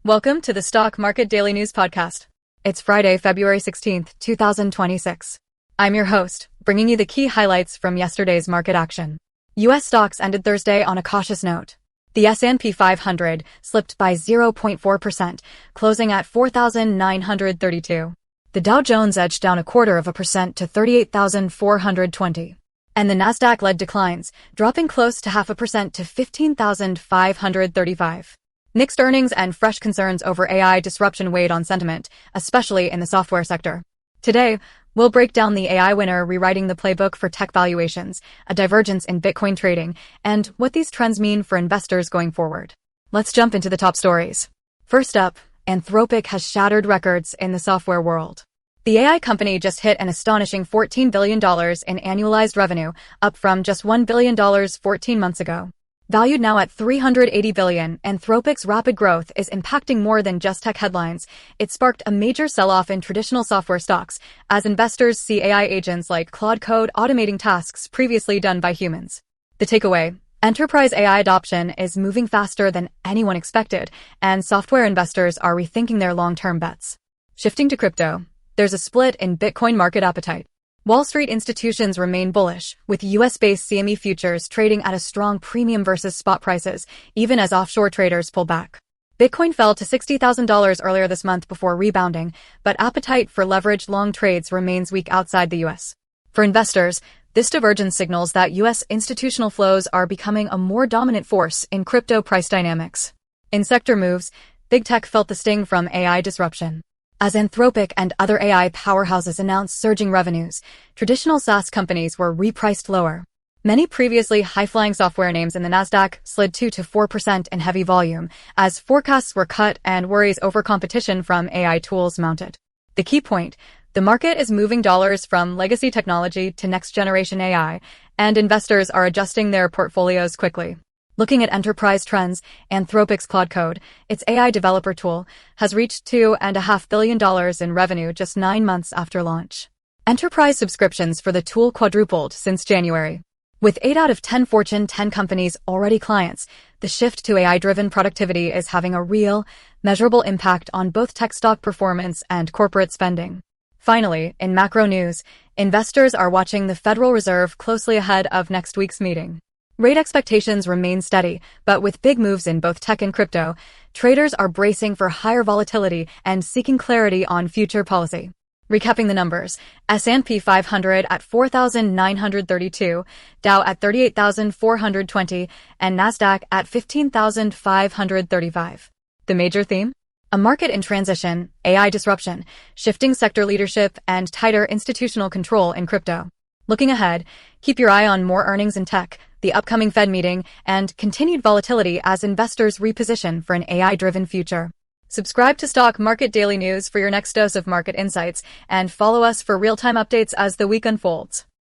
Welcome to the Stock Market Daily News Podcast. It's Friday, February 16th, 2026. I'm your host, bringing you the key highlights from yesterday's market action. U.S. stocks ended Thursday on a cautious note. The S&P 500 slipped by 0.4%, closing at 4,932. The Dow Jones edged down 0.25% to 38,420. And the Nasdaq led declines, dropping close to 0.5% to 15,535. Mixed earnings and fresh concerns over AI disruption weighed on sentiment, especially in the software sector. Today, we'll break down the AI winner rewriting the playbook for tech valuations, a divergence in Bitcoin trading, and what these trends mean for investors going forward. Let's jump into the top stories. First up, Anthropic has shattered records in the software world. The AI company just hit an astonishing $14 billion in annualized revenue, up from just $1 billion 14 months ago. Valued now at $380 billion, Anthropic's rapid growth is impacting more than just tech headlines. It sparked a major sell-off in traditional software stocks, as investors see AI agents like Claude Code automating tasks previously done by humans. The takeaway: enterprise AI adoption is moving faster than anyone expected, and software investors are rethinking their long-term bets. Shifting to crypto, there's a split in Bitcoin market appetite. Wall Street institutions remain bullish, with US-based CME futures trading at a strong premium versus spot prices, even as offshore traders pull back. Bitcoin fell to $60,000 earlier this month before rebounding, but appetite for leveraged long trades remains weak outside the US. For investors, this divergence signals that US institutional flows are becoming a more dominant force in crypto price dynamics. In sector moves, big tech felt the sting from AI disruption. As Anthropic and other AI powerhouses announced surging revenues, traditional SaaS companies were repriced lower. Many previously high-flying software names in the Nasdaq slid 2 to 4% in heavy volume, as forecasts were cut and worries over competition from AI tools mounted. The key point: the market is moving dollars from legacy technology to next-generation AI, and investors are adjusting their portfolios quickly. Looking at enterprise trends, Anthropic's Claude Code, its AI developer tool, has reached $2.5 billion in revenue just 9 months after launch. Enterprise subscriptions for the tool quadrupled since January. With 8 out of 10 Fortune 10 companies already clients, the shift to AI-driven productivity is having a real, measurable impact on both tech stock performance and corporate spending. Finally, in macro news, investors are watching the Federal Reserve closely ahead of next week's meeting. Rate expectations remain steady, but with big moves in both tech and crypto, traders are bracing for higher volatility and seeking clarity on future policy. Recapping the numbers: S&P 500 at 4,932, Dow at 38,420, and Nasdaq at 15,535. The major theme? A market in transition, AI disruption, shifting sector leadership, and tighter institutional control in crypto. Looking ahead, keep your eye on more earnings in tech, the upcoming Fed meeting, and continued volatility as investors reposition for an AI-driven future. Subscribe to Stock Market Daily News for your next dose of market insights, and follow us for real-time updates as the week unfolds.